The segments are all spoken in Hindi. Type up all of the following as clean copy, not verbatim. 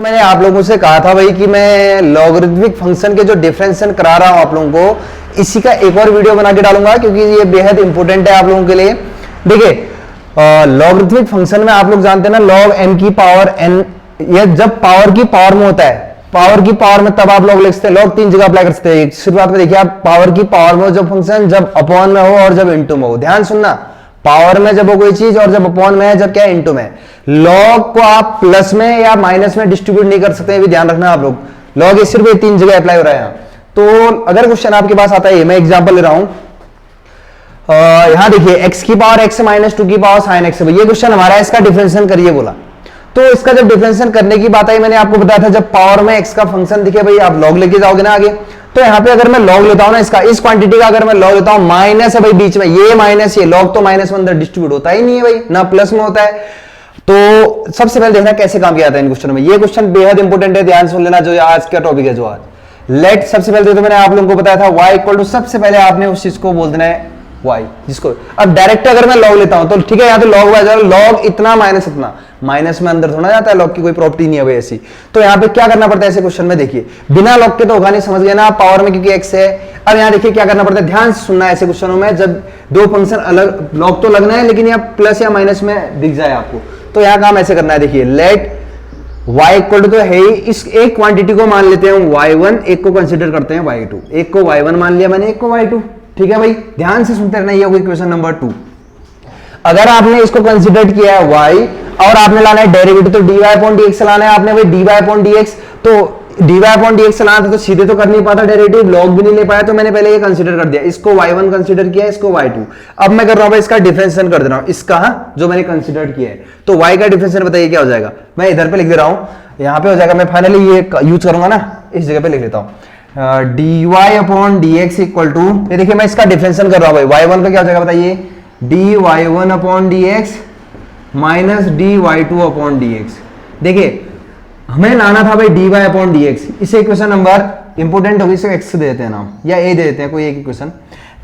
तो मैंने आप लोगों से कहा था भाई कि मैं लॉगरिथमिक फंक्शन के जो डिफरेंशिएशन करा रहा हूं आप लोगों को, इसी का एक और वीडियो बना के डालूंगा क्योंकि ये बेहद इंपॉर्टेंट है आप लोगों के लिए। देखिए लॉगरिथमिक फंक्शन में आप लोग जानते हैं ना, लॉग एम की पावर एन, ये जब पावर की पावर में होता है, पावर की पावर में तब आप लॉग लिखते हैं। लॉग तीन जगह अप्लाई कर सकते हैं। शुरुआत में देखिए आप, पावर की पावर में हो जब फंक्शन, जब अपॉन में हो और जब इनटू में हो। ध्यान सुनना, पावर में जब हो कोई चीज और जब अपॉन में है, जब क्या इनटू में। लॉग को आप प्लस में या माइनस में डिस्ट्रीब्यूट नहीं कर सकते, ये भी ध्यान रखना आप लोग। लॉग ये सिर्फ तीन जगह अप्लाई हो रहा है यहाँ। तो अगर क्वेश्चन आपके पास आता है, मैं एग्जांपल ले रहा हूं, यहां देखिए x की पावर x माइनस 2 की पावर साइन x, ये क्वेश्चन हमारा है, इसका डिफरेंशिएशन करिए बोला। तो इसका जब डिफरेंशिएशन करने की बात आई, मैंने आपको बताया था जब पावर में x का फंक्शन दिखे भाई, आप लॉग लेके जाओगे ना आगे। तो यहाँ पे अगर मैं लॉग लेता हूं ना इसका, इस क्वांटिटी का अगर मैं लॉग लेता हूं, माइनस है भाई बीच में, ये माइनस ये लॉग तो माइनस में अंदर डिस्ट्रीब्यूट होता ही नहीं है भाई, ना प्लस में होता है। तो सबसे पहले देखना कैसे काम किया जाता है इन क्वेश्चन में। ये क्वेश्चन बेहद इंपॉर्टेंट है, ध्यान सुन लेना, जो आज का टॉपिक है जो आज। लेट सबसे पहले तो मैंने आप लोगों को बताया था y इक्वल टू, सबसे पहले आपने उस चीज को बोल देना है y, जिसको अब डायरेक्ट अगर मैं लॉग लेता हूं तो ठीक है, यहाँ तो लॉग वाई जाएगा, लॉग इतना माइनस इतना, माइनस में अंदर थोड़ा जाता है, लॉग की कोई प्रॉपर्टी नहीं है भाई ऐसी। तो यहाँ पे क्या करना पड़ता है ऐसे क्वेश्चन में, देखिए बिना लॉग के तो होगा नहीं, समझ गए ना आप, पावर में क्योंकि x है। अब यहाँ देखिए क्या करना पड़ता है, ध्यान से सुनना है ऐसे क्वेश्चनों में, जब दो फंक्शन अलग, लॉग तो लगना है लेकिन यहाँ प्लस या माइनस में दिख जाए आपको, तो यहाँ काम ऐसे करना है। देखिए लेट y इक्वल टू तो है ही, इस एक क्वांटिटी को मान लेते हैं y1, एक को कंसीडर करते हैं y2, एक को y1 मान लिया मैंने, एक को y2, ठीक है भाई। ध्यान से सुनते रहना, ये होगी क्वेश्चन नंबर 2। अगर आपने इसको कंसीडर किया है y और आपने लाना है डेरिवेटिव, तो dy अपॉन dx लाना है आपने भाई, dy अपॉन dx, तो dy अपॉन dx लाना था तो सीधे तो कर नहीं पाता डेरिवेटिव, लॉग भी नहीं ले पाया, तो मैंने पहले ये कंसीडर कर दिया, इसको y1 कंसीडर किया, इसको y2। अब मैं कर रहा हूं भाई इसका डिफरेंशिएशन कर दे रहा हूं, इसका जो मैंने कंसीडर किया है। तो y का डिफरेंशिएशन बताइए क्या हो जाएगा, मैं इधर पे लिख दे रहा हूं, यहां पे हो जाएगा, मैं फाइनली ये यूज करूंगा ना, इस जगह पे लिख लेता हूं, dy upon dx equal to, ये देखिए मैं इसका डिफरेंशिएशन कर रहा हूं भाई, y1 का क्या हो जाएगा बताइए, dy1 upon dx minus dy2 upon dx। देखिए हमें लाना था भाई dy अपॉन dx, इसे इक्वेशन नंबर इंपोर्टेंट होगी, इसे x दे देते हैं नाम, या a दे देते हैं, कोई एक इक्वेशन।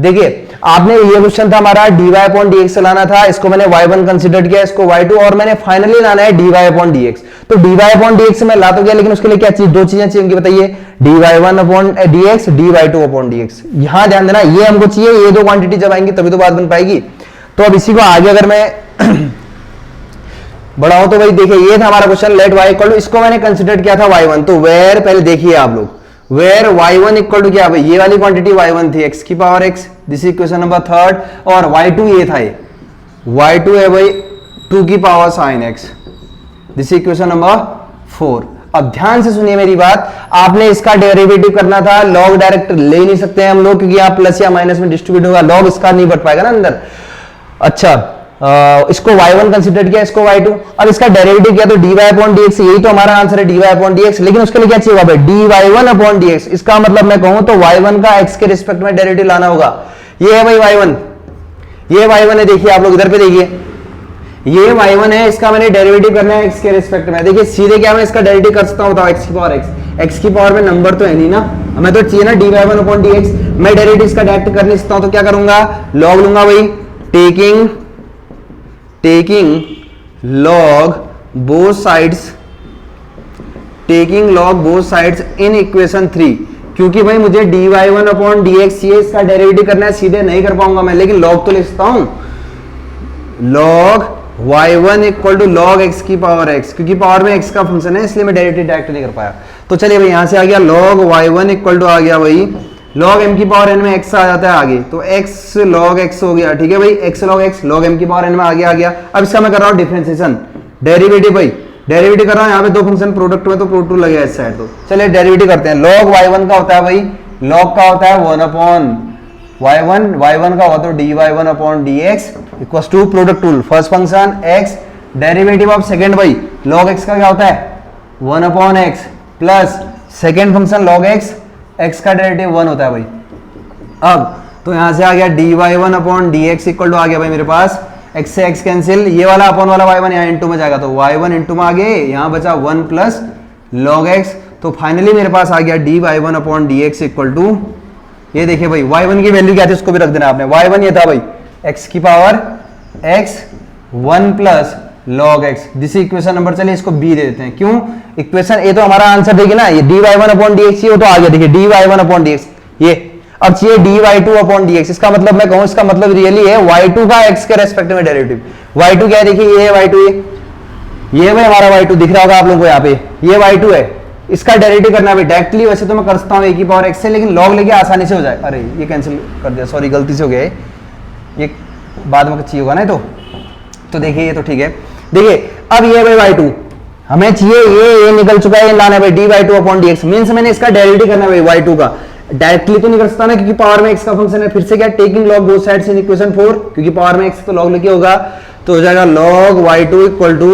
देखिए आपने ये क्वेश्चन था हमारा dy अपॉन dx से लाना था, इसको मैंने y1 कंसीडर किया, इसको y2, और मैंने फाइनली लाना है dy अपॉन dx। तो dy अपॉन dx से मैं ला तो गया, लेकिन उसके लिए क्या चीज, दो चीजें चाहिए बताइए, dy1 upon dx, dy2 upon dx। यहां ध्यान देना, ये हमको चाहिए, ये दो क्वांटिटी जब आएंगी तभी तो बात बन पाएगी। तो अब इसी को आगे अगर मैं बढ़ाओ तो भाई देखिए ये था हमारा question, let y equal to, इसको मैंने कंसीडर किया था y1, तो वेयर, पहले देखिए आप लोग, वेयर y1 इक्वल टू क्या भाई, ये वाली क्वांटिटी y1 थी, x की power x, this is equation number 3, और y2 ये था, y2 है भाई 2 की power sin x, this is equation number 4। अब ध्यान से सुनिए मेरी बात, आपने इसका डेरिवेटिव करना था, लॉग डायरेक्ट ले नहीं सकते हैं हम लोग क्योंकि यहाँ प्लस या माइनस में डिस्ट्रीब्यूट होगा, लॉग इसका नहीं बढ़ पाएगा ना अंदर। अच्छा इसको y1 कंसीडर किया, इसको y2, अब इसका डेरिवेटिव किया तो dy अपॉन dx, यही तो हमारा आंसर है dy अपॉन dx, लेकिन उसके लिए क्या चाहिए भाई, dy1 अपॉन dx। इसका मतलब मैं कहूं तो y1 का x के रिस्पेक्ट में डेरिवेटिव लाना होगा। ये है भाई y1, ये y1 है, देखिए आप लोग इधर पे देखिए, ये y1 है, इसका मैंने डेरिवेटिव करना है x के रिस्पेक्ट में। देखिए सीधे क्या मैं इसका डेरिवेटिव कर सकता हूं, बताओ, x की पावर x की पावर में नंबर तो है नहीं ना, हमें तो चाहिए ना dy1 अपॉन dx। मैं डेरिवेटिव इसका डायरेक्ट कर नहीं सकता हूं, तो क्या करूंगा, लॉग लूंगा भाई, taking log both sides, taking log both sides in equation 3, क्योंकि भाई मुझे dy1 अपॉन dx ये इसका डेरिवेटिव करना है, सीधे नहीं कर पाऊंगा मैं, लेकिन log तो लिख सकता हूं, log y1 equal to log x की पावर x, क्योंकि पावर में x का फंक्शन है इसलिए मैं डेरिवेटिव डायरेक्ट नहीं कर पाया। तो चलिए भाई यहां से आ गया log y1 इक्वल टू आ गया भाई log m की पावर n में x आ जाता है आगे, तो x log x हो गया, ठीक है भाई, x log x log m की पावर n में आ गया। अब इसका मैं कर रहा हूं डिफरेंशिएशन, डेरिवेटिव भाई, डेरिवेटिव कर रहा हूं, यहाँ पे दो फंक्शन प्रोडक्ट में तो प्रोडक्ट लगेगा इस साइड, तो चलिए डेरिवेटिव करते हैं। log y1 का होता है भाई, log का होता है 1 अपॉन y1 का होता है dy1 upon dx equals to product rule, first function x, derivative of second भाई, log x का क्या होता है 1 upon x, plus second function log x का डेरिवेटिव 1 होता है भाई। अब तो यहां से आ गया dy1 upon dx equal to आ गया भाई मेरे पास, x से x कैंसिल, ये वाला अपॉन वाला y1 यहाँ इंटू में जाएगा, तो y1 इंटू में आ गए, यहाँ बचा 1 प्लस log x, तो फाइनली मेरे पास आ गया dy1 upon dx equal to, ये देखिए भाई y1 की वैल्यू क्या थी उसको भी रख देना आपने, y1 ये था भाई x की power x 1 plus log x, this equation number, चलिए इसको b दे देते हैं। क्यों? इक्वेशन ए तो हमारा आंसर देखिए ना, ये dy1 अपॉन dx, ये तो आ गया देखिए dy1 अपॉन dx, ये अब चाहिए dy2 अपॉन dx। इसका मतलब मैं कहूं, इसका मतलब रियली है y2 का x के रेस्पेक्ट में डेरिवेटिव। y2 क्या है देखिए, ये y2, ये भाई हमारा y2 दिख रहा होगा आप लोगों को यहाँ पे, ये y2 है, इसका डेरिवेटिव करना है डायरेक्टली। वैसे तो मैं कर सकता हूँ a की पावर x से, लेकिन log लेके आसानी से हो जाए। अरे ये कैंसिल कर दिया, सॉरी गलती से हो गया, ये बाद में चाहिए होगा ना। तो देखिए ये तो ठीक है। देखिए अब ये भाई y2 हमें चाहिए, ये निकल चुका है, लाना है भाई dy2 अपॉन dx, मींस मैंने इसका डेरिवेटिव करना है भाई y2 का। डायरेक्टली तो नहीं कर सकता ना, क्योंकि पावर में x का फंक्शन है। फिर से क्या, taking log both sides in equation 4, क्योंकि पावर में x तो log लेके होगा, तो हो जाएगा log y2 equal to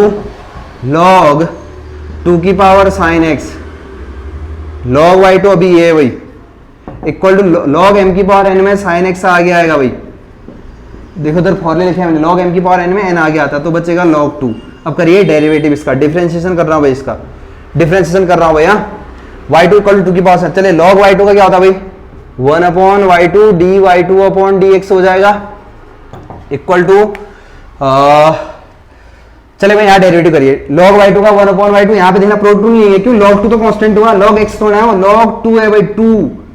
log 2 की power sin x, log y2 अभी ये है भाई, इक्वल टू log m की पावर n में sin x आगे आएगा भाई। देखो उधर फॉर्मूले लिखे हैं, log m की पावर n में n आगे आता, तो बचेगा log 2। अब करिए डेरिवेटिव इसका, डिफरेंशिएशन कर रहा हूं भाई, इसका डिफरेंशिएशन कर रहा हूं भैया। y2 इक्वल टू 2 की पावर, चले log y2 का क्या होता है भाई, 1 upon y2 dy2 upon dx हो जाएगा, इक्वल टू चले भाई यहाँ डेरिवेटिव करिए, log y2 का 1 अपॉन y2, यहाँ पे देखना प्रोडक्ट नहीं है, क्यों, log 2 तो कांस्टेंट होगा, log x तो है, log 2 है भाई,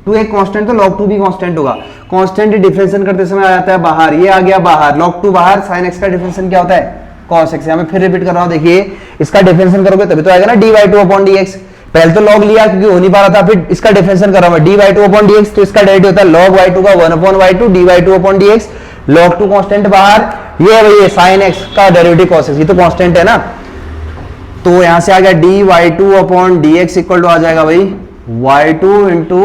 2 एक कांस्टेंट, तो log 2 भी कांस्टेंट होगा। कांस्टेंट डिफरेंशिएशन करते समय आ जाता है बाहर, ये आ गया बाहर, log 2 बाहर, sin x का डिफरेंशिएशन क्या होता है, cos x। यहाँ मैं फिर रिपीट कर रहा हूँ, देखिए इसका डिफरेंशिएशन करोगे तभी तो आएगा ना dy2 अपॉन dx। पहले तो log लिया क्योंकि हो नहीं पा रहा था, फिर इसका डिफरेंशिएशन कर रहा हूं dy2 अपॉन dx, तो इसका डेरिवेटिव होता है log y2 का 1 upon y2 dy2 upon dx, log 2 constant बाहर, ये भाई ये sin x का डेरिवेटिव cos x, ये तो कांस्टेंट है ना, तो यहां से आ गया dy2 upon dx equal to आ जाएगा भाई y2 into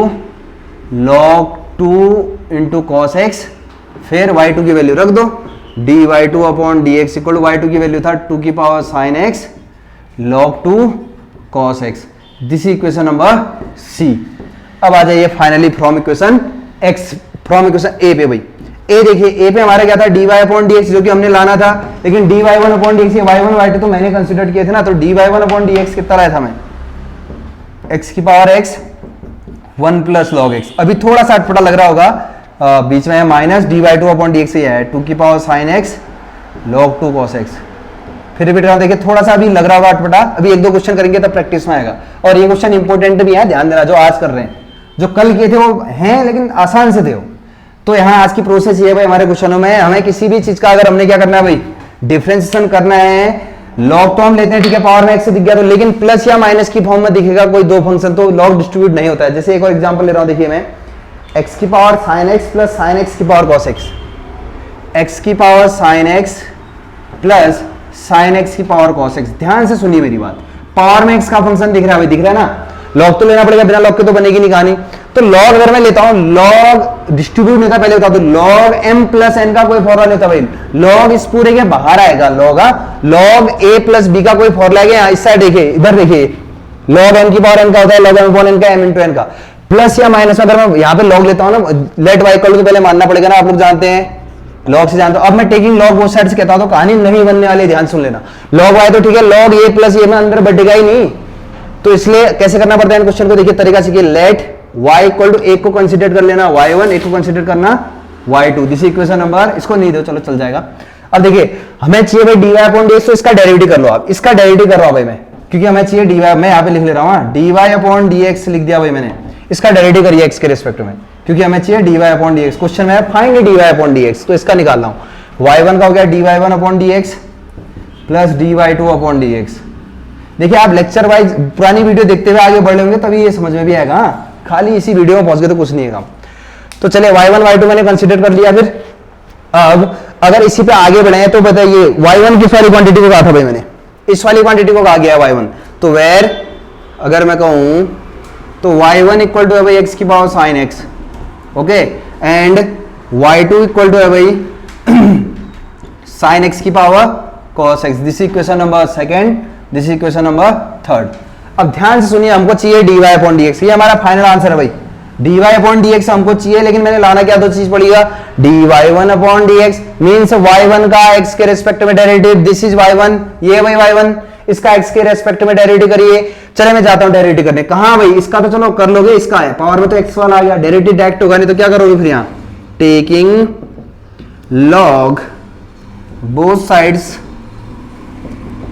log 2 into cos x, फिर y2 की वैल्यू रख दो, dy2 upon dx equal to y2 की वैल्यू था 2 की power sin x log 2 cos x, this equation number C. अब आ जाइए finally from equation x, from equation a पे भाई, a देखिए a पे हमारा क्या था dy अपॉन dx, जो कि हमने लाना था, लेकिन dy1 upon dx, y1 y2 तो मैंने कंसीडर किए थे ना, तो dy1 अपॉन dx कितना लाया था मैं, x की power x 1 plus log x। अभी थोड़ा सा अटपटा लग रहा होगा, बीच में है माइनस dy2 अपॉन dx से है 2 की power sin x log 2 cos x। फिर रिपीट करा, देखिए थोड़ा सा अभी लग रहा होगा अटपटा, अभी एक दो क्वेश्चन करेंगे तब प्रैक्टिस में आएगा। और ये क्वेश्चन इंपॉर्टेंट भी है, ध्यान देना, जो आज कर रहे हैं, जो कल किए थे वो हैं लेकिन आसान से थे वो। तो यहाँ आज की प्रोसेस ये है भाई, हमारे क्वेश्चनों में हमें किसी भी चीज का अगर हमने क्या करना है भाई, डिफरेंशिएशन करना है, लॉग तो हम लेते हैं ठीक है, पावर में x से दिख गया तो, लेकिन प्लस या माइनस की फॉर्म में दिखेगा कोई दो फंक्शन, तो लॉग डिस्ट्रीब्यूट नहीं होता है। जैसे एक और एग्जांपल ले रहा हूं, देखिए मैं x की power sin x plus sin x की पावर cos x, x की power sin x plus sin x की पावर cos x। ध्यान से सुनिए मेरी बात, पावर में x का फंक्शन दिख रहा है भाई, दिख रहा है ना, लॉग तो लेना पड़ेगा, बिना लॉग के तो बनेगी नहीं कहानी। तो लॉग अगर मैं लेता हूं, लॉग डिस्ट्रीब्यूट नहीं था पहले बता दो, लॉग m प्लस n का कोई फॉर्मूला नहीं था भाई, लॉग इस पूरे के बाहर आएगा, लॉग a प्लस b का कोई फॉर्मूला है, इस साइड देखिए, इधर देखिए, लॉग m की पावर n का होता है लॉग m अपॉन n का m इंटू n का, प्लस या माइनस। अगर मैं यहाँ पे लॉग लेता हूँ ना, लेट y इक्वल टू तो पहले मानना पड़ेगा ना, आप लोग जानते हैं लॉग से जानते हो। अब मैं टेकिंग लॉग बोथ साइड से कहता हूं तो कहानी नहीं बनने वाली, ध्यान सुन लेना। लॉग y तो ठीक है, लॉग a प्लस a में अंदर बढ़ेगा ही नहीं, तो इसलिए कैसे करना पड़ता है इन क्वेश्चन को, देखिए तरीका सीखिए, लेट y इक्वल टू एक को कंसीडर कर लेना y1, एक को कंसीडर करना y2, दिस इक्वेशन नंबर, इसको नहीं दो चलो चल जाएगा। अब देखिए हमें चाहिए भाई dy अपॉन dx, तो इसका डेरिवेटिव कर लो आप, इसका डेरिवेटिव कर रहा हूं भाई मैं, क्योंकि हमें चाहिए dy, मैं यहाँ पे लिख ले रहा हूँ dy अपॉन dx लिख दिया भाई मैंने, इसका डेरिवेटिव करिए x के रिस्पेक्ट में, क्योंकि हमें चाहिए dy अपॉन dx, क्वेश्चन में फाइंड dy अपॉन dx, तो इसका निकाल रहा हूँ, y1 का हो गया dy1 upon dx plus dy2 upon dx। देखिए आप लेक्चर वाइज पुरानी वीडियो देखते हुए आगे बढ़ लेंगे तभी ये समझ में भी आएगा, खाली इसी वीडियो में पहुंच गए तो कुछ नहीं है काम। तो चले y1 y2 मैंने कंसीडर कर लिया, फिर अब अगर इसी पे आगे बढ़े तो बताइए y1 किस वाली क्वांटिटी को कहा था भाई मैंने, इस वाली क्वांटिटी को कहा गया y1, तो वेर अगर मैं कहूं तो y1 इक्वल टू है भाई x की power sin x, okay, and y2 equal to है भाई sin x की power cos x, this equation number second, this equation number third. अब ध्यान से सुनिए, हमको चाहिए dy अपॉन dx, ये हमारा फाइनल आंसर है भाई, dy अपॉन dx हमको चाहिए, लेकिन मैंने लाना क्या दो चीज पड़ेगा, dy1 upon dx means y1 का x के रेस्पेक्ट में डेरिवेटिव, दिस इज y1, ये भाई y1, इसका x के रेस्पेक्ट में डेरिवेटिव करिए। चले मैं जाता हूं डेरिवेटिव करने, कहां भाई, इसका तो चलो कर लोगे, इसका है पावर में तो x वाला आ गया, डेरिवेटिव डायरेक्ट होगा, नहीं तो क्या करोगे फिर यहां, taking log both sides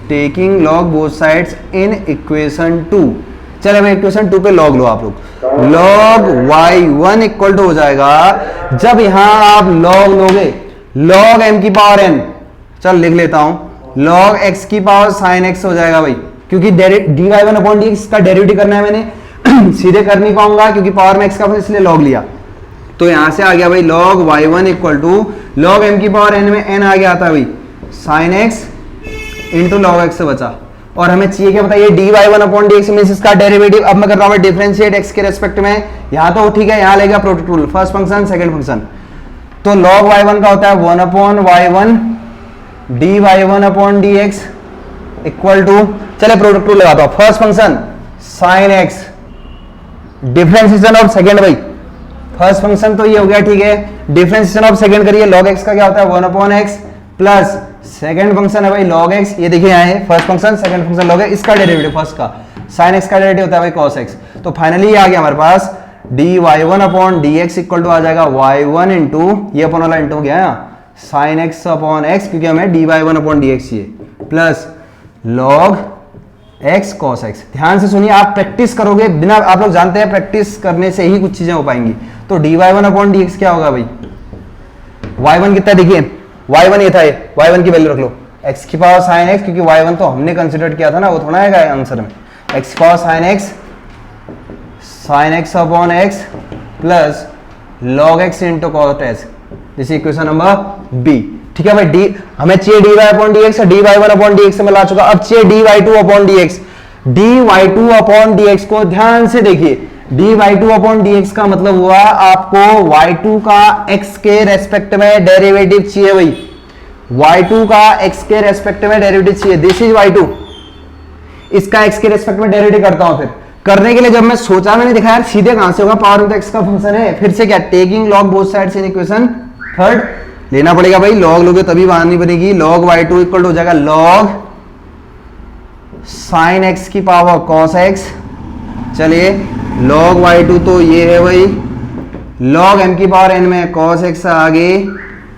taking log both sides in equation 2। चले भाई इक्वेशन 2 पे लॉग लो आप लोग। लॉग y1 इक्वल टू हो जाएगा, जब यहां आप लॉग लोगे लॉग m की पावर n, चल लिख लेता हूं, लॉग x की पावर sin x हो जाएगा भाई, क्योंकि dy1 अपॉन dx का डेरिवेटिव करना है मैंने सीधे कर नहीं पाऊंगा क्योंकि पावर में x का, इसलिए लॉग लिया। तो यहां से आ गया भाई log y1 equal to log m की पावर n में n आ गया था भाई sin x into log x से बचा, और हमें चाहिए क्या बताइए, dy1 अपॉन dx मींस इसका डेरिवेटिव। अब मैं कर रहा हूं डिफरेंशिएट x के रेस्पेक्ट में, यहां तो ठीक है, यहां लेगा product rule, first function second function. तो log y1 का होता है 1 upon y1 dy1 upon dx equal to, चले प्रोडक्ट रूल लगाता हूं, first function sin x differentiation of second भाई, फर्स्ट फंक्शन तो ये हो गया ठीक है, डिफरेंशिएशन ऑफ सेकंड करिए, log x का क्या होता है 1 upon x plus second function है भाई log x, ये देखिए यहाँ है first function second function log x, इसका डेरिवेटिव फर्स्ट का sin x का डेरिवेटिव होता है भाई cos x। तो फाइनली ये आ गया हमारे पास dy1 upon dx equal to आ जाएगा y1 इंटू, ये अपॉन वाला इंटू हो गया sin x अपॉन x, क्योंकि हमें dy1 अपॉन dx चाहिए, plus log x cos x। ध्यान से सुनिए, आप प्रैक्टिस करोगे, बिना, आप लोग जानते हैं प्रैक्टिस करने से ही कुछ चीजें हो पाएंगी। तो dy1 अपॉन dx क्या होगा भाई, y1 कितना देखिए, y1 ये था, y1 की वैल्यू रख लो x की पावर sin x, क्योंकि y1 तो हमने कंसिडर किया था ना, वो थोड़ा आएगा आंसर में, x की power sin x upon x plus log x into cos x, this equation number B. ठीक है भाई, डी हमें चाहिए dy upon dx, dy1 upon dx से मैं ला चुका, अब चाहिए dy2 upon dx। dy2 upon dx को ध्यान से देखिए, dy2 अपॉन dx का मतलब हुआ आपको y2 का x के रेस्पेक्ट में डेरिवेटिव चाहिए भाई, y2 का x के रेस्पेक्ट में डेरिवेटिव चाहिए, दिस इज y2, इसका x के रेस्पेक्ट में डेरिवेटिव करता हूं। फिर करने के लिए जब मैं सोचा, मैंने देखा यार सीधे कहां से होगा, पावर में तो x का फंक्शन है, फिर से क्या, taking log both sides in equation third लेना पड़ेगा भाई, लॉग लोगे तभी बाहर नहीं बनेगी, log y2 इक्वल हो जाएगा log sin x की पावर cos x। चलिए log y2 तो ये है भाई, log m की पावर n में cos x आगे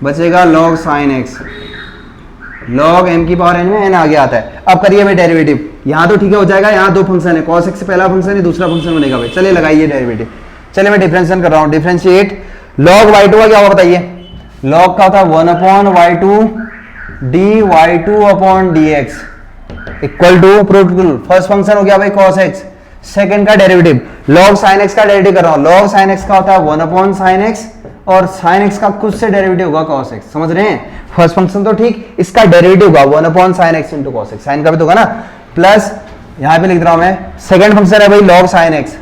बचेगा log sin x, log m की पावर n में n आगे आता है। अब करिए भाई डेरिवेटिव, यहां तो ठीक है हो जाएगा, यहां दो फंक्शन है, cos x से पहला फंक्शन है, दूसरा फंक्शन बनेगा भाई। चलिए लगाइए डेरिवेटिव, चलिए मैं डिफरेंशिएट कर रहा हूं, डिफरेंशिएट log y2 का क्या होगा बताइए, log का होता है 1 upon y2 dy2 upon dx equal to product rule, first function हो गया भाई cos x, सेकंड का डेरिवेटिव log sin x का डेरिवेटिव कर रहा हूं, log sin x का होता है 1 अपॉन sin x, और sin x का खुद से डेरिवेटिव होगा cos x, समझ रहे हैं, फर्स्ट फंक्शन तो ठीक, इसका डेरिवेटिव होगा 1 upon sin x into cos x, sin का भी तो होगा ना, प्लस यहां पे लिख रहा हूं मैं, सेकंड फंक्शन है भाई log sin x,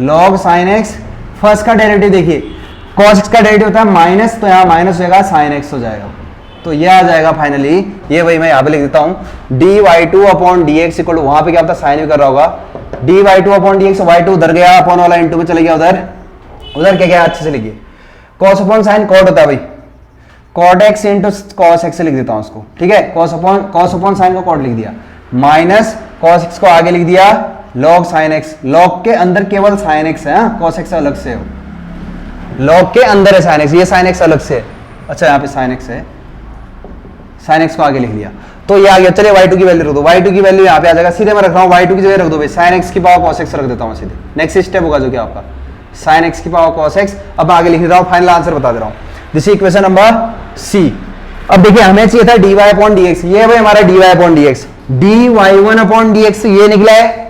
log sin x, first का डेरिवेटिव देखिए cos x का डेरिवेटिव होता है माइनस, तो यहाँ माइनस हो जाएगा sin x हो जाएगा, तो ये आ जाएगा फाइनली, ये वही मैं यहाँ पे लिख देता हूँ dy2 अपॉन dx इक्वल, वहां पे क्या होता है साइन भी कर रहा होगा, dy2 अपॉन dx, y2 उधर गया, अपॉन वाला इंटू में चले गया उधर, उधर क्या गया, अच्छे से लिखिए, cos अपॉन sin cot होता है भाई, cot x into cos x से लिख देता हूँ उसको, ठीक है, cos अपॉन sin को cot लिख दिया, माइनस cos x को आगे लिख दिया log sin x, log के अंदर केवल sin x है, cos x अलग से हो, log के अंदर है sin x, ये sin x अलग से है, अच्छा यहाँ पे sin x है, sin x को आगे लिख दिया, तो ये आ गया। चलिए y2 की वैल्यू रख दो, y2 की वैल्यू यहाँ पे आ जाएगा, सीधे मैं रख रहा हूँ y2 की जगह रख दो भाई sin x की पावर cos x रख देता हूँ सीधे, नेक्स्ट स्टेप होगा जो कि आपका sin x की पावर cos x, अब आगे लिख रहा हूँ, फाइनल आंसर बता दे रहा हूँ, this is equation number C. अब देखिए हमें चाहिए था dy अपॉन dx, ये भाई हमारा dy upon dx, dy1 upon dx ये निकला है,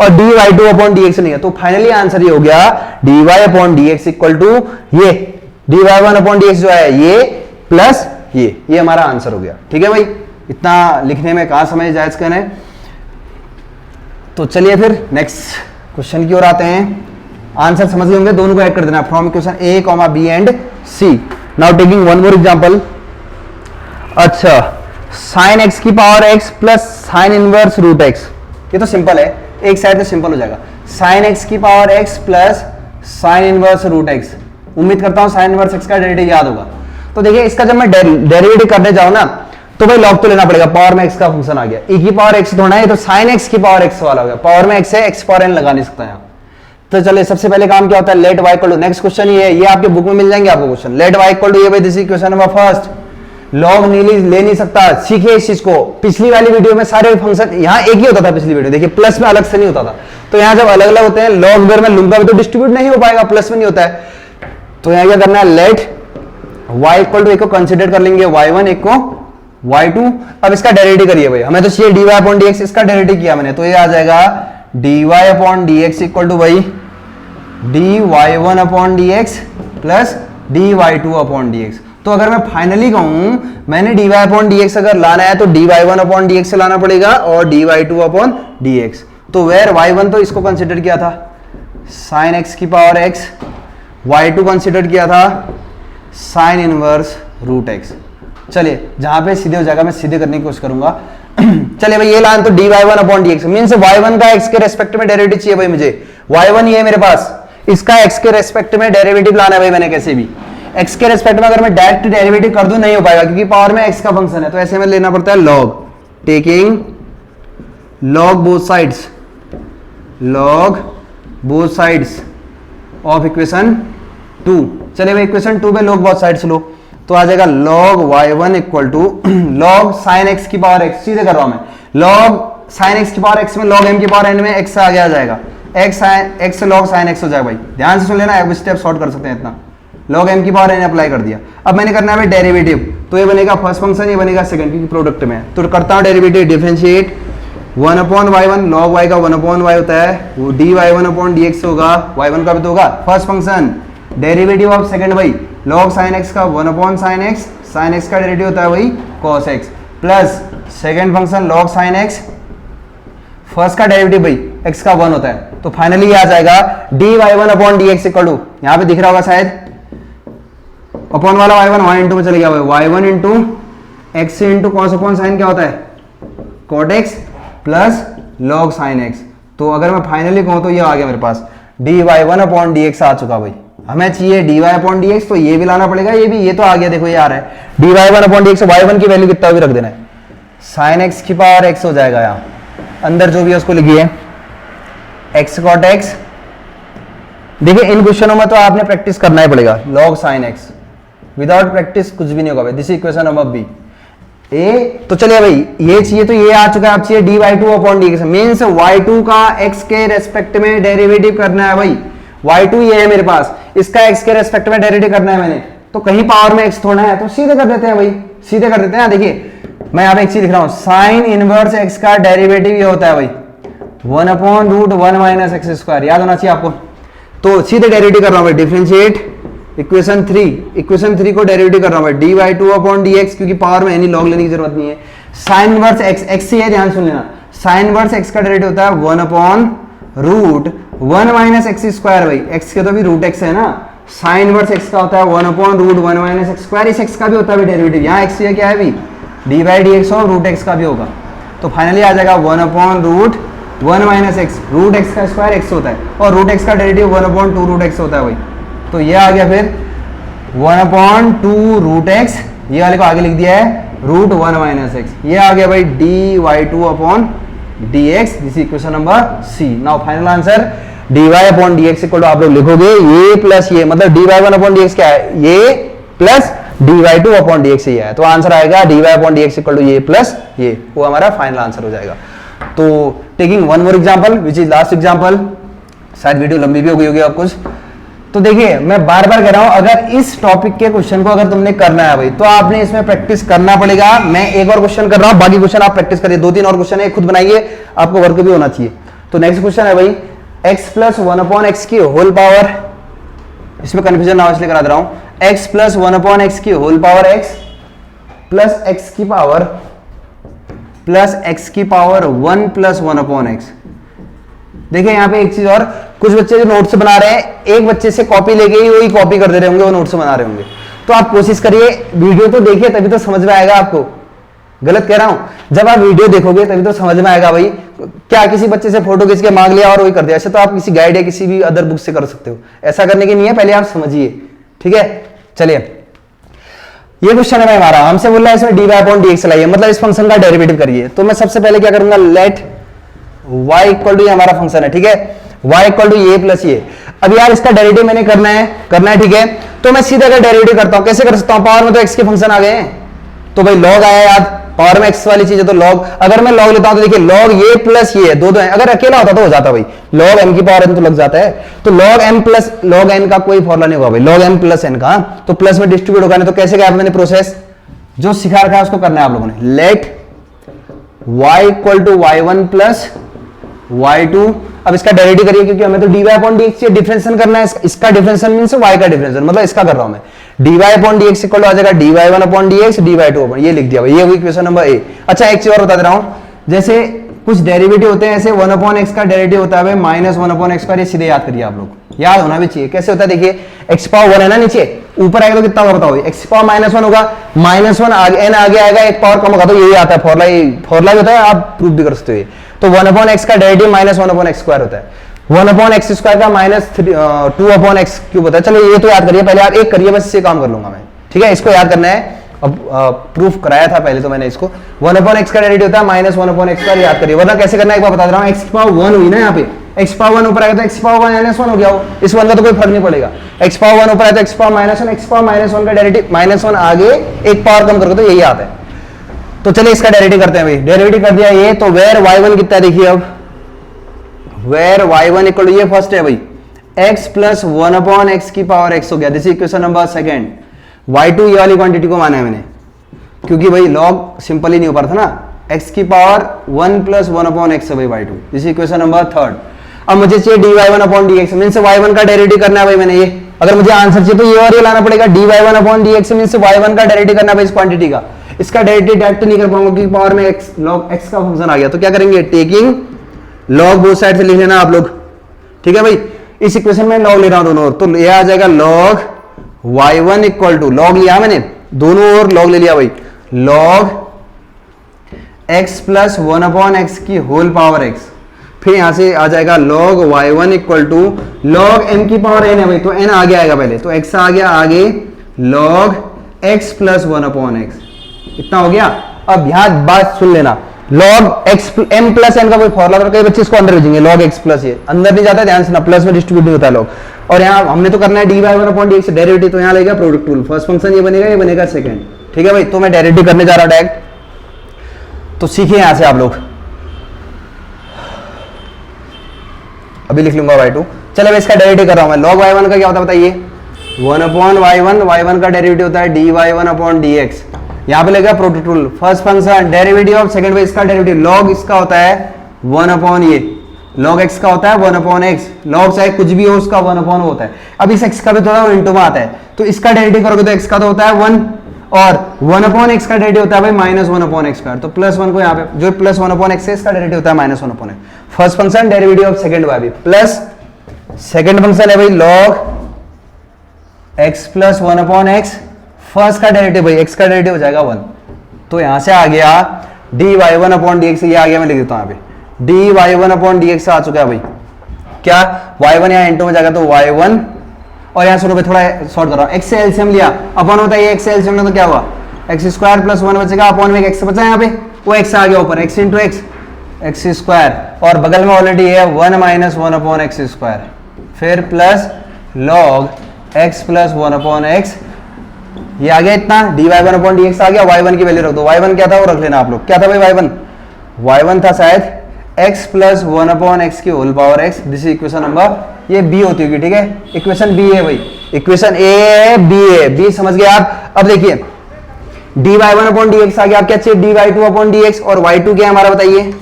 और dy2 अपॉन dx नहीं है, तो फाइनली आंसर ये हो गया dy upon dx equal to ये dy1 अपॉन dx जो है ये प्लस ये हमारा आंसर हो गया। ठीक है भाई, इतना लिखने में कहां समय जायज करना है। तो चलिए फिर नेक्स्ट क्वेश्चन की ओर आते हैं, आंसर समझ गए होंगे, दोनों को ऐड कर देना from equation A comma B and C. Now taking one more example, अच्छा साइन एक्स की power x plus sine inverse root x, ये तो सिंपल है, एक साइड से सिंपल हो जाएगा, साइन एक्स की power x plus sine inverse root x, उम्मीद करता हूं साइन इनवर्स एक्स का डेरिवेटिव याद होगा। तो देखिए इसका जब मैं डेरिवेटिव करने जाऊं ना तो भाई लॉग तो लेना पड़ेगा, पावर में एक्स का फंक्शन आ गया, e की पावर एक्स थोड़ा है, तो साइन एक्स की पावर एक्स वाला हो गया, पावर में एक्स है, एक्स पावर एन लगा नहीं सकता यहाँ। तो चलिए सबसे पहले काम क्या होता है, let y equal to, next question ये है, ये आपके बुक में मिल जाएंगे आपको question, let y equal to, ये भाई this is question number first, log ले नहीं सकता। सीखिए इस चीज को। पिछली वाली वीडियो में सारे फंक्शन यहाँ एक ही होता था, पिछली वीडियो देखिए प्लस में अलग से नहीं होता था, तो यहाँ जब अलग अलग होते हैं लॉग अगर मैं लूंगा भी तो डिस्ट्रीब्यूट नहीं हो पाएगा, प्लस में नहीं होता है। तो यहाँ क्या करना है, लेट y इक्वल टू एक को कंसिडर कर लेंगे y1, एक को y2। अब इसका डेरिवेटिव करिए भाई, हमें तो चाहिए dy अपॉन dx, इसका डेरिवेटिव किया मैंने तो ये आ जाएगा dy upon dx equal to भाई dy1 upon dx plus dy2 upon dx। तो अगर मैं फाइनली कहूं मैंने dy अपॉन dx अगर लाना है तो dy1 अपॉन dx से लाना पड़ेगा और dy2 अपॉन dx। तो वेर y1 तो इसको कंसिडर किया था sin x की पावर x, y2 कंसिडर किया था sin इनवर्स रूट x। चलिए जहां पे सीधे हो जाएगा मैं सीधे करने की कोशिश करूंगा। चलिए भाई ये लान तो dy1 upon dx means y1 का x के रेस्पेक्ट में डेरिवेटिव चाहिए भाई मुझे, y1 ये है मेरे पास, इसका x के रेस्पेक्ट में डेरिवेटिव लाना है भाई मैंने कैसे भी। x के रेस्पेक्ट में अगर मैं डायरेक्ट डेरिवेटिव कर दूं नहीं हो पाएगा क्योंकि पावर में x का फंक्शन है, तो ऐसे में लेना पड़ता है log, taking log both sides of equation 2। चलिए भाई इक्वेशन 2 पे log बोथ साइड्स लो तो आ जाएगा log y1 equal to log sin x की पावर x, सीधे कर रहा हूं मैं, log sin x की पावर x में log m की पावर n में x आगे आ जाएगा, x log sin x हो जाएगा भाई। ध्यान से सुन लेना, एक स्टेप शॉर्ट कर सकते हैं इतना, log m की पावर n अप्लाई कर दिया। अब मैंने करना है डेरिवेटिव, तो ये बनेगा फर्स्ट फंक्शन, ये बनेगा सेकंड क्योंकि प्रोडक्ट में है। तो करता हूं derivative, differentiate 1 upon y1, log y का 1 अपॉन y होता है, वो dy1 अपॉन dx होगा, y1 का भी तो होगा first function, derivative of second भाई log sin x का 1 अपॉन sin x का डेरिवेटिव होता है वही cos x, plus second function log sin x, first का डेरिवेटिव भाई x का 1 होता है। तो फाइनली ये आ जाएगा dy1 upon dx equal to, यहां पे दिख रहा होगा शायद अपॉन वाला y1 y इंटू में चले गया भाई, y1 into x into cos upon sin क्या होता है cot x plus log sin x। तो अगर मैं फाइनली कहूं तो ये आ गया मेरे पास dy1 अपॉन dx आ चुका भाई। हमें चाहिए dy अपॉन dx, तो ये भी लाना पड़ेगा, ये भी, ये तो आ गया, देखो ये आ रहा है dy1 अपॉन dx, y1 की वैल्यू कितना भी रख देना है, sin x की पावर x हो जाएगा, यहाँ अंदर जो भी है उसको लिखिए x cot x। देखिए इन क्वेश्चनों में तो आपने प्रैक्टिस करना ही पड़ेगा, log sin x, without practice कुछ भी नहीं होगा भाई। दिस इक्वेशन नंबर बी ए। तो चलिए भाई ये चाहिए तो ये आ चुका है, अब चाहिए dy2 upon dx means y2 का x के रेस्पेक्ट में डेरिवेटिव करना है भाई, y2 ये है मेरे पास, इसका x के रेस्पेक्ट में डेरिवेटिव करना है मैंने, तो कहीं पावर में x थोड़ा है तो सीधे कर देते हैं भाई, सीधे कर देते हैं। देखिए मैं यहाँ पे एक चीज लिख रहा हूं, साइन इनवर्स x का डेरिवेटिव ये होता है भाई 1 upon root 1 minus x square, याद होना चाहिए आपको। तो सीधे डेरिवेटिव कर रहा हूं भाई, डिफरेंशिएट इक्वेशन 3 को डेरिवेटिव कर रहा हूं भाई dy2 अपॉन dx, क्योंकि पावर में एनी लॉग लेने की जरूरत नहीं है। साइन इनवर्स x से है, ध्यान सुन लेना, साइन इनवर्स x का डेरिवेटिव होता है 1 upon root 1 minus x square भाई, x के तो भी रूट x है ना, साइन इनवर्स x का होता है 1 upon root 1 minus x square, इस x का भी होता है डेरिवेटिव, यहाँ x ये क्या है भाई dy dx और रूट x का भी होगा। तो फाइनली आ जाएगा 1 upon root 1 minus x, root x का स्क्वायर x होता है, और रूट x का डेरिवेटिव 1 अपॉन 2 रूट x होता है भाई। तो ये आ गया फिर 1 अपॉन 2 रूट x, ये वाले को आगे लिख दिया है रूट 1 माइनस एक्स, ये आ गया भाई dy2 upon dx, this equation number C. Now final answer dy upon dx equal to आप लोग लिखोगे ये प्लस ये, मतलब dy1 अपॉन dx क्या है, ये प्लस dy2 अपॉन dx ये है, तो आंसर आएगा dy upon dx equal to ये प्लस ये, वो हमारा फाइनल आंसर हो जाएगा। तो taking one more example which is last example, शायद वीडियो लंबी भी हो गई होगी आप कुछ। तो देखिए मैं बार बार कह रहा हूं, अगर इस टॉपिक के क्वेश्चन को अगर तुमने करना है भाई तो आपने इसमें प्रैक्टिस करना पड़ेगा। मैं एक और क्वेश्चन कर रहा हूं, बाकी क्वेश्चन आप प्रैक्टिस करिए, 2-3 और क्वेश्चन है खुद बनाइए, आपको वर्क भी होना चाहिए। तो नेक्स्ट क्वेश्चन है भाई x प्लस 1 अपॉन एक्स की होल पावर, इसमें कंफ्यूजन ना हो इसलिए करा दे रहा हूं, x प्लस 1 अपॉन एक्स की whole power x plus x की पावर प्लस x की पावर 1 प्लस 1 अपॉन एक्स। देखिए यहाँ पे एक चीज और, कुछ बच्चे जो नोट्स बना रहे हैं एक बच्चे से कॉपी लेके ही वही कॉपी कर दे रहे होंगे, वो नोट्स बना रहे होंगे। तो आप कोशिश करिए, वीडियो तो देखिए तभी तो समझ में आएगा आपको, गलत कह रहा हूं, जब आप वीडियो देखोगे तभी तो समझ में आएगा भाई। क्या किसी बच्चे से फोटो खींच के मांग लिया और वही कर दिया, ऐसे तो आप किसी गाइड या किसी भी अदर बुक से कर सकते हो, ऐसा करने की नहीं है, पहले आप समझिए, ठीक है। चलिए ये क्वेश्चन है हमारा, हमसे बोल रहा है इसमें dy अपॉन dx लाइए, मतलब इस फंक्शन का डेरिवेटिव करिए। तो मैं सबसे पहले क्या करूंगा, लेट y इक्वल टू, ये हमारा फंक्शन है, ठीक है, y इक्वल टू ये प्लस ये। अब यार इसका डेरिवेटिव मैंने करना है, ठीक है। तो मैं सीधा अगर डेरिवेटिव करता हूं, कैसे कर सकता हूं, पावर में तो x के फंक्शन आ गए हैं, तो भाई लॉग आया याद, पावर में एक्स वाली चीज है तो लॉग, अगर मैं लॉग लेता हूं तो देखिए लॉग ये प्लस ये दो है, अगर अकेला होता तो हो जाता भाई, लॉग एम की पावर एन तो लग जाता है, तो log M plus log N का कोई फॉर्मूला नहीं होगा भाई, लॉग एम प्लस एन का, तो प्लस में डिस्ट्रीब्यूट होगा नहीं, तो कैसे क्या मैंने प्रोसेस जो सिखा रखा है उसको करना है आप लोगों ने। Let y equal to y1 plus y2, अब इसका डेरिवेटिव करिए क्योंकि हमें तो dy अपॉन dx से डिफरेंशिएशन करना है, इसका डिफरेंशियल मींस y का डिफरेंशियल, मतलब इसका कर रहा हूं मैं, dy upon dx equal to आ जाएगा dy1 upon dx dy2 upon, ये लिख दिया भाई, ये हुई इक्वेशन नंबर ए। अच्छा एक चीज और बता दे रहा हूं, जैसे कुछ डेरिवेटिव होते हैं ऐसे 1 अपॉन x का डेरिवेटिव होता है भाई माइनस 1 अपॉन x का, ये सीधे याद करिए आप लोग, याद होना भी चाहिए कैसे होता है। देखिए x पावर 1 है ना नीचे, ऊपर आएगा तो कितना होगा बताओ, x पावर -1 होगा, -1 आगे n आगे आएगा, एक पावर कम होगा, तो यही आता है फॉर्मूला भी होता है, आप प्रूफ भी कर सकते हो। तो 1 अपॉन x का डेरिवेटिव -1 अपॉन x स्क्वायर होता है, 1 अपॉन x स्क्वायर का -2 अपॉन x क्यूब होता है। चलो ये तो याद करिए, पहले आप एक करिए, बस इससे काम कर लूंगा मैं, ठीक है, इसको याद करना है। अब प्रूफ कराया था पहले तो मैंने इसको, 1 अपॉन x का डेरिवेटिव होता है -1 अपॉन x स्क्वायर, याद करिए, वरना कैसे करना है एक बार बता दे रहा हूं। x पावर 1 हुई ना यहाँ पे, x पावर 1 ऊपर आएगा तो x पावर -1 हो गया, वो इस 1 का तो कोई फर्क नहीं पड़ेगा, x पावर 1 ऊपर आया तो x पावर -1, x पावर -1 का डेरिवेटिव -1 आगे एक पावर कम करोगे तो यही आता है। तो चलिए इसका डेरिवेटिव करते हैं भाई, डेरिवेटिव कर दिया ये, तो वेयर y1 कितना है देखिए, अब वेयर y1 इक्वल टू, ये फर्स्ट है भाई, x प्लस 1 अपॉन x की पावर x हो गया, this is equation number second. y2 ये वाली क्वांटिटी को माना है मैंने, क्योंकि भाई लॉग सिंपल ही नहीं हो पा रहा था ना, x की पावर 1 प्लस 1 अपॉन x है भाई y2, this is equation number third. अब मुझे चाहिए dy1 upon dx, means y1 का डेरिवेटिव करना है भाई मैंने, ये अगर मुझे आंसर चाहिए तो ये और ये लाना पड़ेगा, dy1 upon dx means y1 का डेरिवेटिव करना है भाई इस क्वांटिटी का, इसका डेरिवेटिव डायरेक्ट नहीं कर पाऊंगा क्योंकि पावर में x log x का फंक्शन आ गया, तो क्या करेंगे, टेकिंग लॉग बोथ साइड से लिख लेना आप लोग, ठीक है भाई। इस इक्वेशन में लॉग ले रहा हूं दोनों ओर, तो ये आ जाएगा log y1 equal to, log लिया मैंने दोनों ओर, लॉग ले लिया भाई, log x plus 1 upon x की होल पावर x, फिर यहां से आ जाएगा log y1 equal to log m की पावर n है भाई, तो n आगे आएगा पहले, तो x आ गया आगे, log x plus 1 upon x, इतना हो गया। अब यहां बात सुन लेना, log x m plus n का कोई फॉर्मूला, कई बच्चे इसको अंदर भेजेंगे, log x प्लस, ये अंदर नहीं जाता, ध्यान से ना, प्लस में डिस्ट्रीब्यूट नहीं होता log, और यहाँ हमने तो करना है dy1 अपॉन dx डेरिवेटिव, तो यहाँ लगेगा प्रोडक्ट रूल, फर्स्ट फंक्शन ये बनेगा, ये बनेगा सेकंड, ठीक है भाई। तो मैं डेरिवेटिव करने जा रहा हूं डायरेक्ट, तो सीखिए यहां से आप लोग, अभी लिख लूंगा y2, चलो मैं इसका डेरिवेटिव कर रहा हूं मैं, log y1 का क्या होता है बताइए, 1 अपॉन y1 का डेरिवेटिव होता है dy1 अपॉन dx, यहां पे लगेगा product rule, first function derivative of second by इसका डेरिवेटिव, लॉग इसका होता है 1 अपॉन ये, लॉग x का होता है 1 अपॉन x, लॉग चाहे कुछ भी हो उसका 1 अपॉन होता है। अब इस x का भी थोड़ा इंटू में आता है, तो इसका डेरिवेटिव करोगे तो x का तो होता है 1, और 1 अपॉन x का डेरिवेटिव होता है भाई -1 अपॉन x स्क्वायर, तो प्लस 1 को यहाँ पे जो प्लस 1 अपॉन x है इसका डेरिवेटिव होता है -1 upon x, first function derivative of second y, plus second function है भाई log x plus 1 upon x, first का डेरिवेटिव भाई x का डेरिवेटिव हो जाएगा 1, तो यहां से आ गया dy1 अपॉन dx, ये आ गया, मैं लिख देता हूं यहाँ पे dy1 अपॉन dx आ चुका है भाई, क्या y1 यहाँ इंटू में जाएगा तो y1, और यहाँ शुरू पे थोड़ा शॉर्ट कर रहा हूँ, x से एलसीएम लिया, अपॉन होता है x से एलसीएम में, तो क्या हुआ x स्क्वायर प्लस 1 बचेगा, अपॉन में x बचा यहाँ पे, वो x आ गया ऊपर, x इंटू x स्क्वायर, और बगल में ऑलरेडी है 1 माइनस 1 अपॉन x स्क्वायर, फिर plus log x plus 1 upon x, ये आ गया इतना, dy1 अपॉन dx आ गया, y1 की वैल्यू रख दो, y1 क्या था वो रख लेना आप लोग, क्या था भाई y1 था शायद x प्लस 1 अपॉन x की whole power x, this is equation number, ये b होती होगी, ठीक है, इक्वेशन b है भाई, इक्वेशन a है b है, b समझ गए आप। अब देखिए dy1 अपॉन dx आ गया, आप क्या चाहिए dy2 अपॉन dx, और y2 क्या है हमारा बताइए,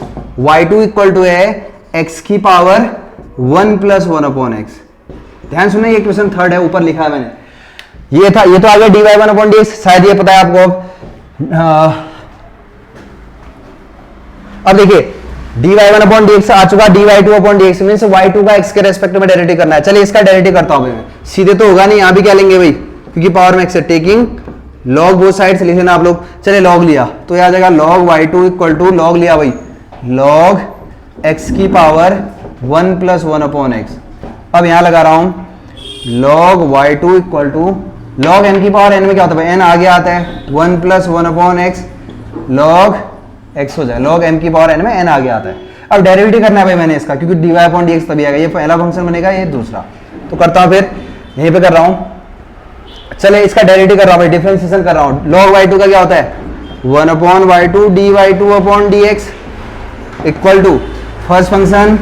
y2 इक्वल टू है x की पावर 1 प्लस 1 अपॉन x, ध्यान सुनना, ये इक्वेशन थर्ड है, ऊपर लिखा है मैंने, ये था, ये तो आ गया dy1 अपॉन dx, शायद ये पता है आपको। अब देखिए dy1 अपॉन dx आ चुका, dy2 upon dx means y2 का x के रेस्पेक्ट में डेरिवेटिव करना है। चलिए इसका डेरिवेटिव करता हूं मैं, सीधे तो होगा नहीं, यहां भी क्या लेंगे भाई, क्योंकि पावर में x है, टेकिंग लॉग बोथ साइड से लिख लेना आप लोग। चलिए लॉग लिया तो यह आ जाएगा log y2 equal to, log लिया भाई लॉग x की पावर 1 प्लस 1 अपॉन x। अब यहां लगा रहा हूं log y2 equal to log n की पावर n में क्या होता है, n आगे आता है 1 plus 1 upon x, log x हो जाए, लॉग m की पावर n में n आगे आता है। अब डेरिवेटिव करना है भाई मैंने इसका, क्योंकि dy अपॉन dx तभी आएगा, ये पहला फंक्शन बनेगा, ये दूसरा, तो करता हूं फिर यहीं पे कर रहा हूं। चले इसका डेरिवेटिव कर रहा हूं भाई, डिफरेंशिएशन कर रहा हूं। लॉग y2 का क्या होता है 1 upon y2 dy2 upon dx equal to first function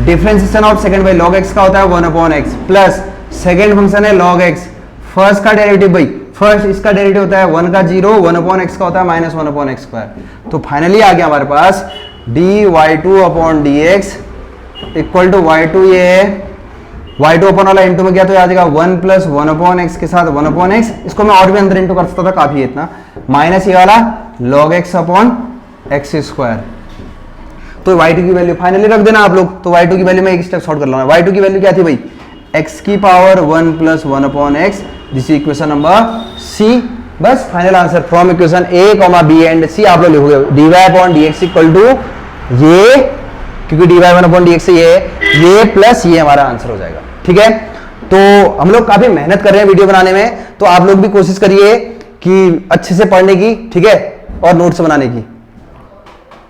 differentiation of second by log x का होता है 1 upon x plus second function है log x, फर्स्ट का डेरिवेटिव भाई, फर्स्ट इसका डेरिवेटिव होता है 1 का 0, 1 अपॉन x का होता है माइनस 1 अपॉन x स्क्वायर। तो फाइनली आ गया हमारे पास dy2 upon dx equal to y2, ये है y2 अपॉन वाला इंटू में गया तो आ जाएगा 1 प्लस 1 अपॉन एक्स के साथ 1 अपॉन एक्स, इसको मैं और भी अंदर इंटू कर सकता था, काफी है इतना, माइनस ये वाला log x upon x square. तो y2 की वैल्यू फाइनली रख देना आप लोग। तो y2 की वैल्यू में एक स्टेप शॉर्ट कर लूंगा। y2 की वैल्यू क्या थी भाई, x की power 1 plus 1 upon X, this equation number C. बस final answer from equation A comma B and C आप लोग लिखोगे dy upon dx equal to ये, क्योंकि dy 1 अपॉन dx से ये प्लस ये हमारा आंसर हो जाएगा। ठीक है, तो हम लोग काफी मेहनत कर रहे हैं वीडियो बनाने में, तो आप लोग भी कोशिश करिए कि अच्छे से पढ़ने की, ठीक है, और नोट्स बनाने की।